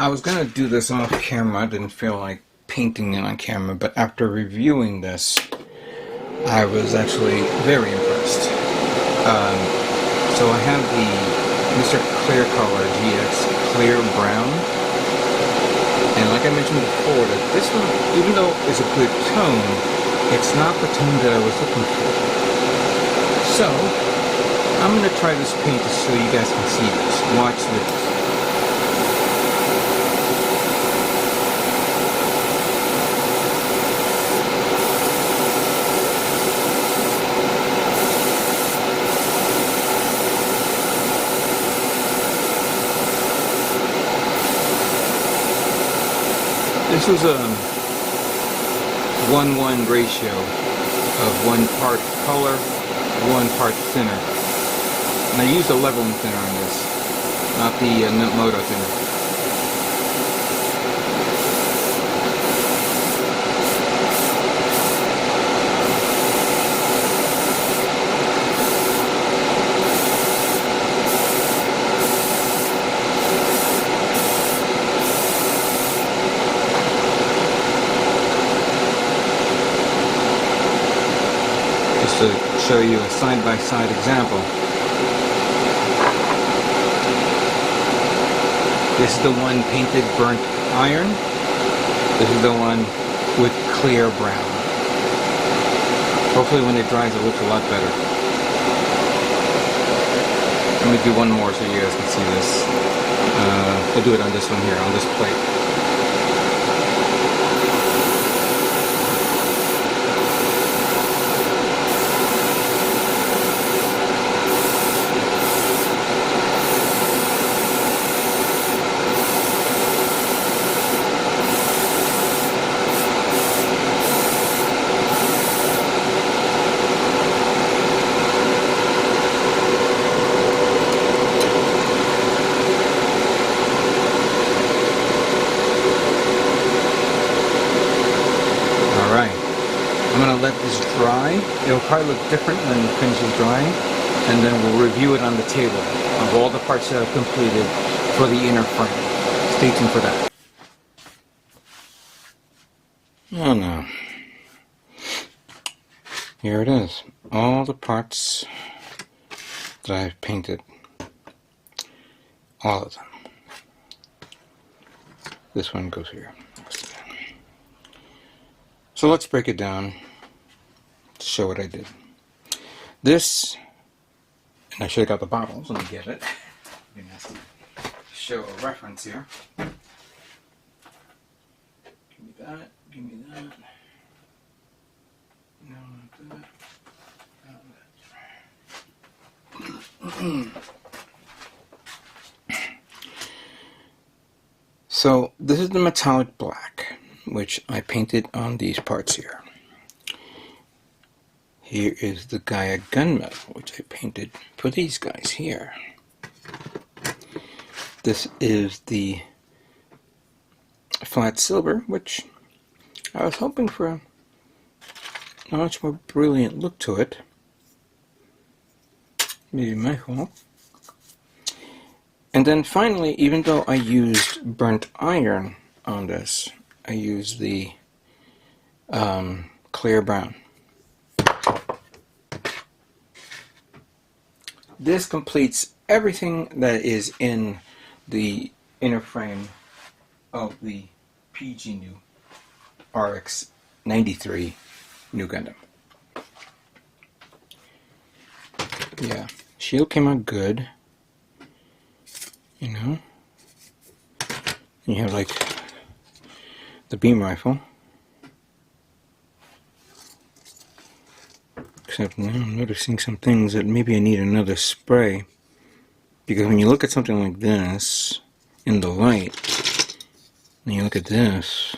I was going to do this off camera. I didn't feel like painting it on camera, but after reviewing this, I was actually very impressed. So I have the Mr. Clear Color GX Clear Brown, and like I mentioned before, that this one, even though it's a good tone, it's not the tone that I was looking for. So I'm going to try this paint so you guys can see this. Watch this. This was a 1:1 ratio of 1 part color, 1 part thinner. And I used a leveling thinner on this, not the Moto thinner. Just to show you a side-by-side example. This is the one painted burnt iron. This is the one with clear brown. Hopefully when it dries it looks a lot better. Let me do one more so you guys can see this. I'll do it on this one here, on this plate. I'm going to let this dry. It'll probably look different when it finishes drying, and then we'll review it on the table of all the parts that I've completed for the inner frame. Stay tuned for that. Oh no. Here it is. All the parts that I've painted. All of them. This one goes here. So let's break it down to show what I did. This, and I should have got the bottles. Let me get it. Show a reference here. Give me that. Give me that. No, not that. So this is the metallic black, which I painted on these parts here. Here is the Gaia gunmetal, which I painted for these guys here. This is the flat silver, which I was hoping for a much more brilliant look to it. Maybe my fault. And then finally, even though I used burnt iron on this, I used the clear brown. This completes everything that is in the inner frame of the PGU Nu RX 93 Nu Gundam. Yeah, shield came out good. You know, you have like the beam rifle, except now I'm noticing some things that maybe I need another spray, because when you look at something like this in the light and you look at this,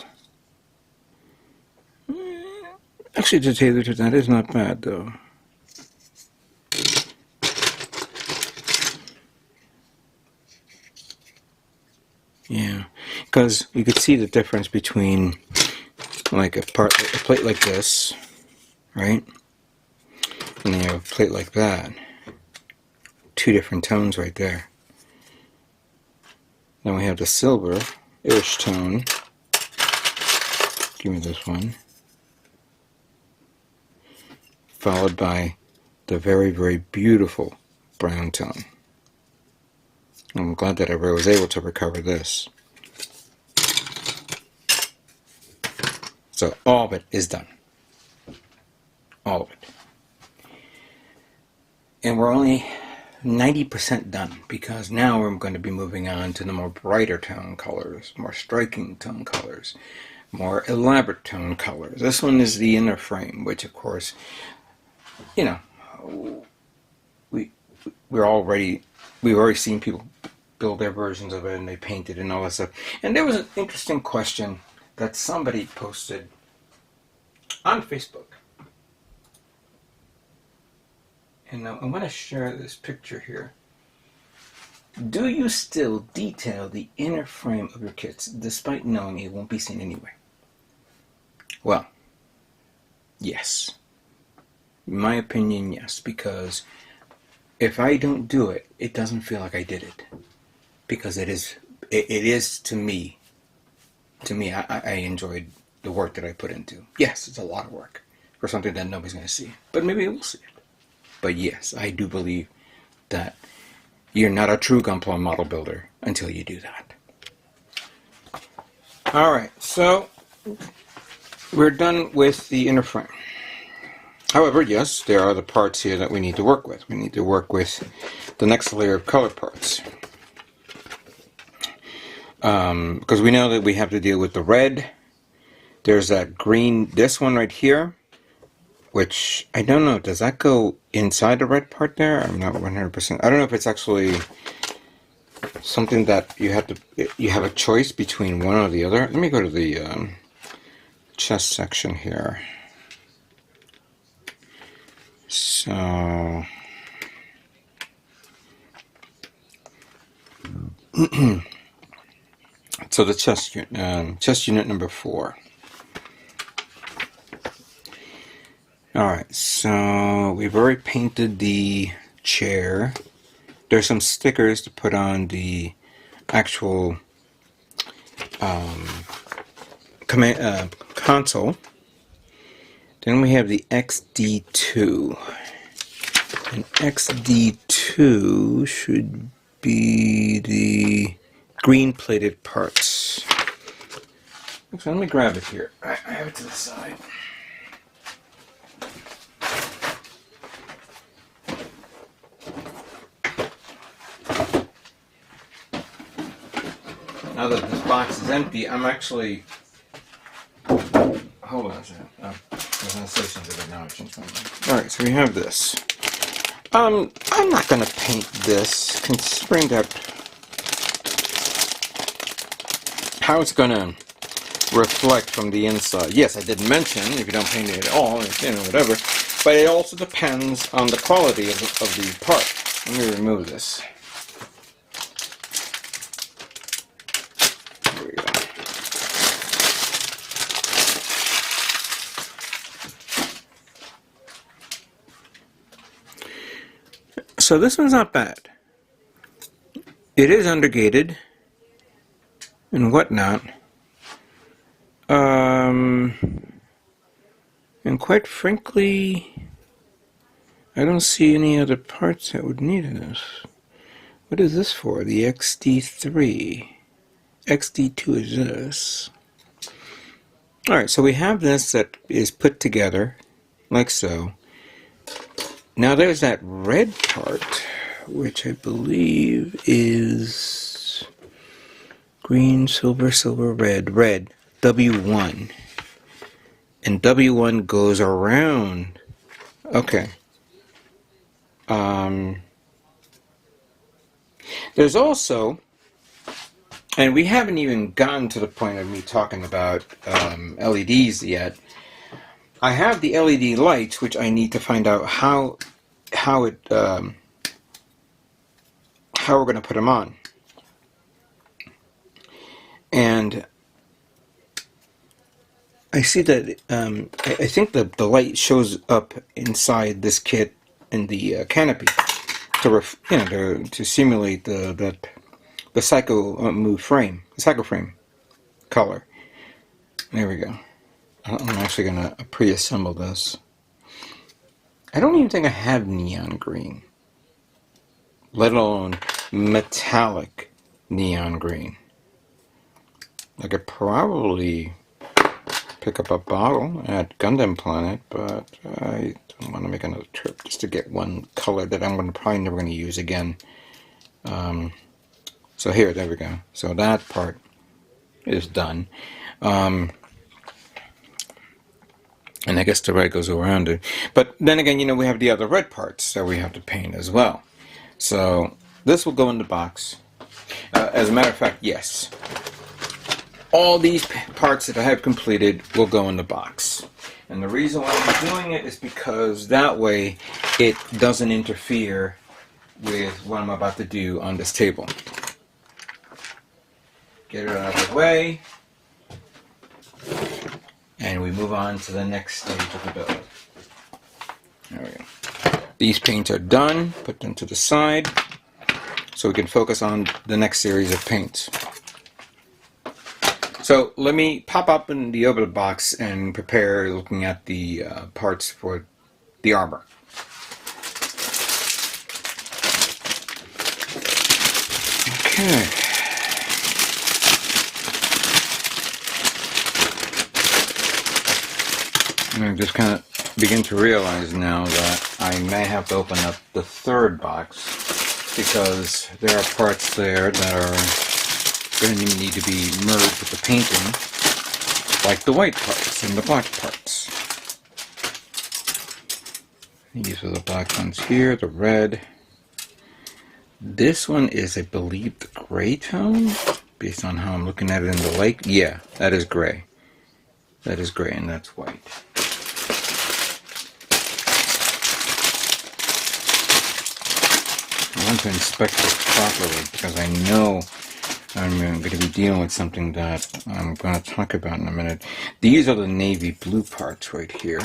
actually to tell you the truth, that is not bad though. Yeah, because you could see the difference between like a plate like this, right? And then you have a plate like that. Two different tones right there. Then we have the silver. ish tone. Give me this one. Followed by the very, very beautiful brown tone. I'm glad that I was able to recover this. So all of it is done. All of it. And we're only 90% done, because now we're going to be moving on to the more brighter tone colors, more striking tone colors, more elaborate tone colors. This one is the inner frame, which of course, you know, we've already seen people build their versions of it, and they paint it and all that stuff. And there was an interesting question that somebody posted on Facebook. And I want to share this picture here. Do you still detail the inner frame of your kits despite knowing it won't be seen anyway? Well, yes. In my opinion, yes. Because if I don't do it, it doesn't feel like I did it. Because it is to me, I enjoyed the work that I put into. Yes, it's a lot of work for something that nobody's going to see. But maybe we'll see it. But yes, I do believe that you're not a true Gunpla model builder until you do that. Alright, so we're done with the inner frame. However, yes, there are the parts here that we need to work with. We need to work with the next layer of color parts. Because we know that we have to deal with the red. There's that green, this one right here. Which, I don't know, does that go inside the red part there? I'm not 100%. I don't know if it's actually something that you have a choice between one or the other. Let me go to the chest section here. So, so the chest unit number 4. Alright, so we've already painted the chair. There's some stickers to put on the actual console. Then we have the XD2. And XD2 should be the green plated parts. So let me grab it here. I have it to the side. Now that this box is empty, I'm actually... Hold on a second. I was going to say something, but now I changed my mind. Alright, so we have this. I'm not going to paint this, considering that how it's going to reflect from the inside. Yes, I did mention, if you don't paint it at all, you know, whatever, but it also depends on the quality of the part. Let me remove this. So this one's not bad. It is undergated and whatnot. And quite frankly, I don't see any other parts that would need this. What is this for? The XD3. XD2 is this. Alright, so we have this that is put together like so. Now there's that red part, which I believe is green, silver, silver, red, W1. And W1 goes around. Okay. There's also, and we haven't even gotten to the point of me talking about LEDs yet. I have the LED lights, which I need to find out how we're going to put them on. And I see that I think the light shows up inside this kit in the canopy to simulate the psycho move frame, the psycho frame. color. There we go. I'm actually going to pre-assemble this. I don't even think I have neon green, let alone metallic neon green. I could probably pick up a bottle at Gundam Planet, but I don't want to make another trip just to get one color that I'm probably never going to use again. So here, there we go. So that part is done. And I guess the red goes around it. But then again, you know, we have the other red parts that we have to paint as well. So this will go in the box. As a matter of fact, yes. All these parts that I have completed will go in the box. And the reason why I'm doing it is because that way it doesn't interfere with what I'm about to do on this table. Get it out of the way. And we move on to the next stage of the build. There we go. These paints are done. Put them to the side so we can focus on the next series of paints. So let me pop up in the open box and prepare looking at the parts for the armor. Okay. I just kind of begin to realize now that I may have to open up the third box because there are parts there that are going to need to be merged with the painting, like the white parts and the black parts. These are the black ones here, the red. This one is, I believe, the gray tone, based on how I'm looking at it in the lake. Yeah, that is gray. That is gray and that's white. I want to inspect this properly because I know I'm going to be dealing with something that I'm going to talk about in a minute. These are the navy blue parts right here.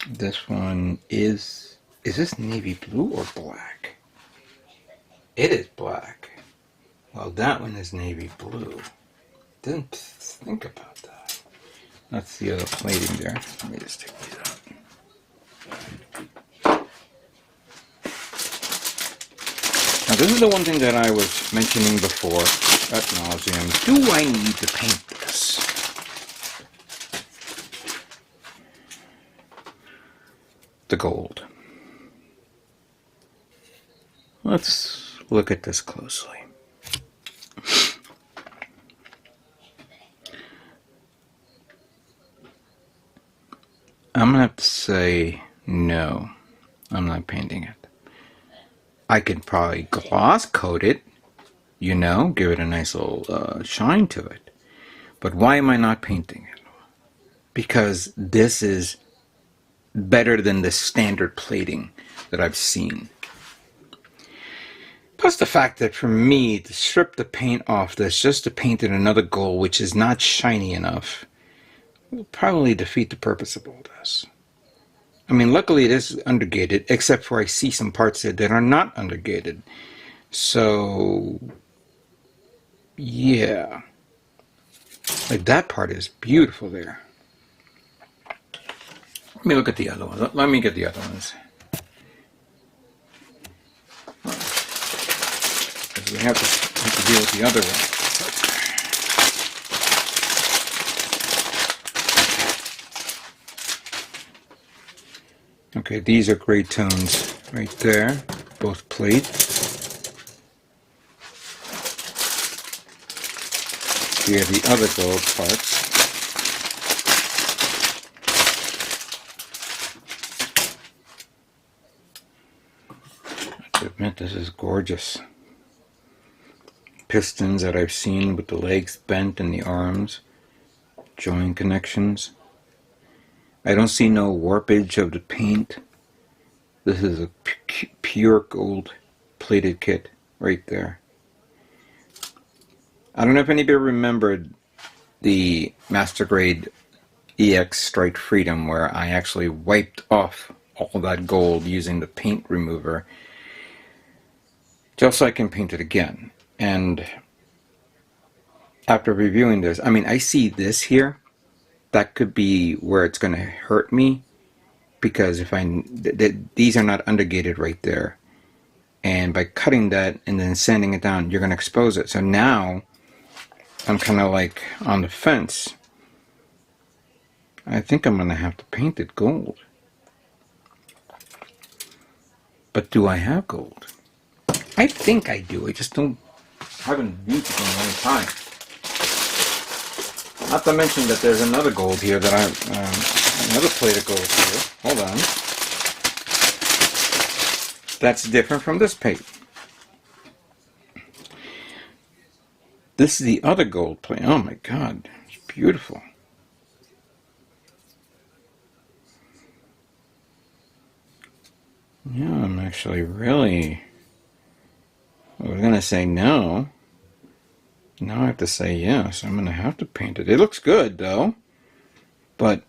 This one is this navy blue or black? It is black. Well, that one is navy blue. Didn't think about that. That's the other plating there. Let me just take these out. Now this is the one thing that I was mentioning before ad nauseum. Do I need to paint this? The gold. Let's look at this closely. I'm going to have to say no, I'm not painting it. I could probably gloss coat it, you know, give it a nice little shine to it. But why am I not painting it? Because this is better than the standard plating that I've seen. Plus the fact that for me to strip the paint off this just to paint in another gold which is not shiny enough will probably defeat the purpose of all this. I mean, luckily it is undergated, except for I see some parts there that are not undergated. So, yeah. Like that part is beautiful there. Let me look at the other ones. Let me get the other ones. Because we have to deal with the other one. Okay, these are gray tones right there, both plates. Here are the other gold parts. I have to admit, this is gorgeous. Pistons that I've seen with the legs bent and the arms, joint connections. I don't see no warpage of the paint. This is a pure gold plated kit right there. I don't know if anybody remembered the Master Grade EX Strike Freedom where I actually wiped off all that gold using the paint remover just so I can paint it again. And after reviewing this, I mean, I see this here. That could be where it's going to hurt me, because if these are not undergated right there. And by cutting that and then sanding it down, you're going to expose it. So now I'm kind of like on the fence. I think I'm going to have to paint it gold. But do I have gold? I think I do. I just haven't used it in a long time. Not to mention that there's another gold here that another plate of gold here. Hold on. That's different from this plate. This is the other gold plate. Oh my God, it's beautiful. Yeah, I'm actually really... I was going to say no. Now I have to say yes. I'm going to have to paint it. It looks good though. But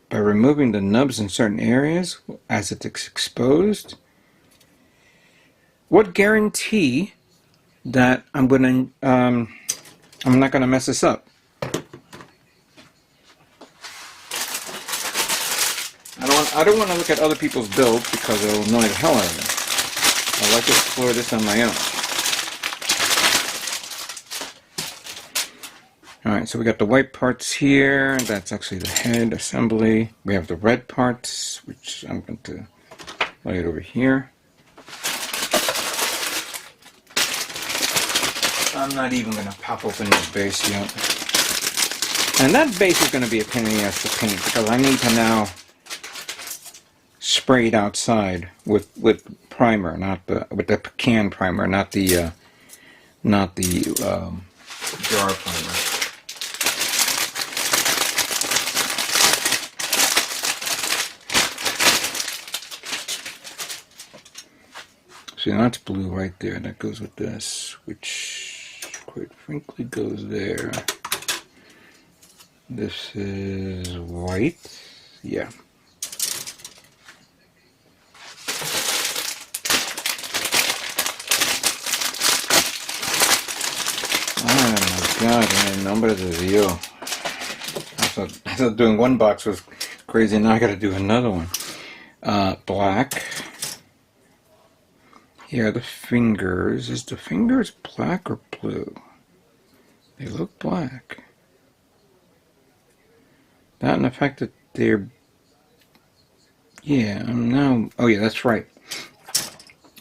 by removing the nubs in certain areas as it's exposed, what guarantee that I'm not going to mess this up? I don't want to look at other people's builds because it'll annoy the hell out of me. I like to explore this on my own. Alright, so we got the white parts here. That's actually the head assembly. We have the red parts, which I'm going to lay it over here. I'm not even going to pop open this base yet. And that base is going to be a pain in the ass to paint because I need to now spray it outside with primer, with the can primer, not the jar primer. See, that's blue right there. That goes with this, which quite frankly goes there. This is white. Yeah. Oh my God, en nombre de Dios. I thought doing one box was crazy, now I gotta do another one. Black. Here are the fingers. Is the fingers black or blue? They look black. That and the fact that they're... Yeah, I'm now... Oh yeah, that's right.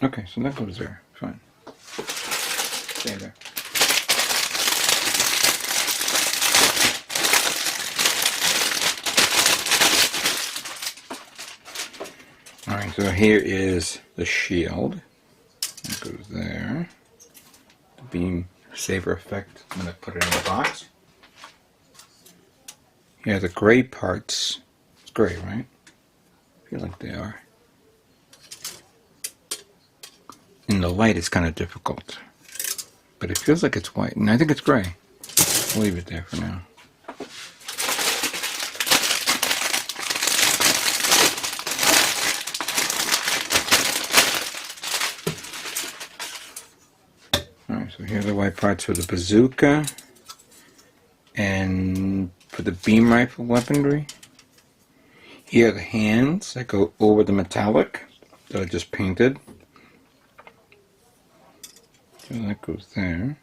Okay, so that goes there. Fine. Stay there. Alright, so here is the shield. That goes there. The beam saver effect, I'm going to put it in the box. Here are the gray parts. It's gray, right? I feel like they are. In the light it's kind of difficult. But it feels like it's white, and I think it's gray. We'll leave it there for now. So here are the white parts for the bazooka and for the beam rifle weaponry. Here are the hands that go over the metallic that I just painted. So that goes there.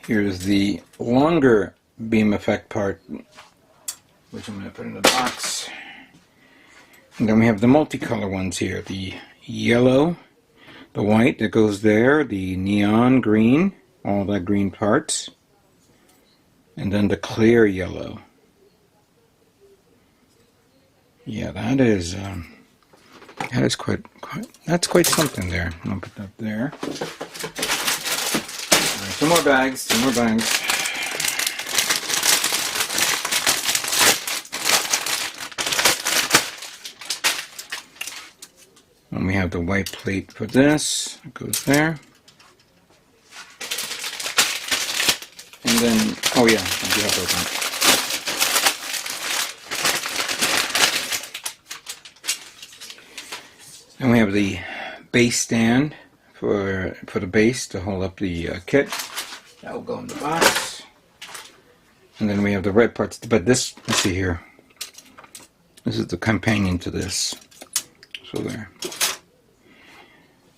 Here's the longer beam effect part, which I'm going to put in the box. And then we have the multicolor ones here. The yellow, the white that goes there, the neon green, all the green parts, and then the clear yellow. Yeah, that's quite something there. I'll put that there. Two more bags. And we have the white plate for this. It goes there. And then, oh yeah, I do have to open it. And we have the base stand for the base to hold up the kit. That will go in the box. And then we have the red parts. But this, let's see here. This is the companion to this. So there.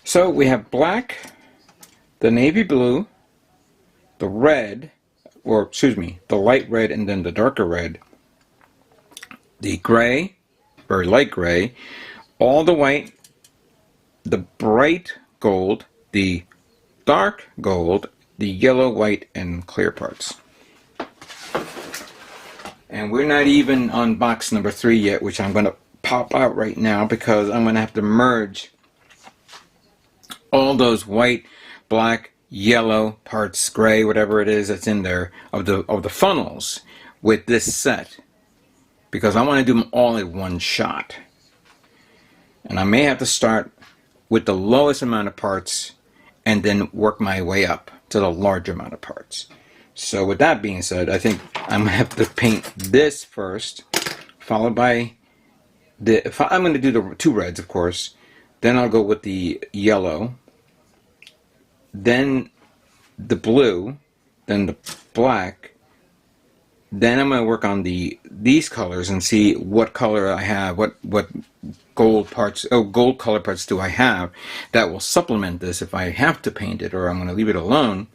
So we have black, the navy blue, the red, or excuse me, the light red and then the darker red, the gray, very light gray, all the white, the bright gold, the dark gold, the yellow, white, and clear parts. And we're not even on box number 3 yet, which I'm going to pop out right now because I'm going to have to merge all those white, black, yellow parts, gray, whatever it is that's in there of the funnels with this set, because I want to do them all in one shot. And I may have to start with the lowest amount of parts and then work my way up to the larger amount of parts. So with that being said, I think I'm going to have to paint this first, followed by I'm going to do the 2 reds, of course. Then I'll go with the yellow, then the blue, then the black. Then I'm going to work on these colors and see what color I have, what gold parts, gold color parts do I have that will supplement this if I have to paint it, or I'm going to leave it alone.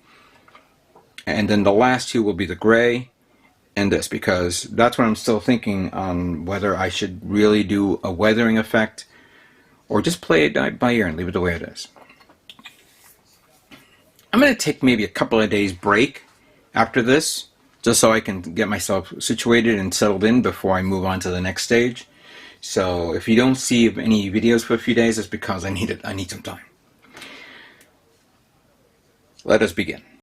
And then the last 2 will be the gray and this, because that's what I'm still thinking on whether I should really do a weathering effect or just play it by ear and leave it the way it is. I'm going to take maybe a couple of days break after this, just so I can get myself situated and settled in before I move on to the next stage. So if you don't see any videos for a few days, it's because I need some time. Let us begin.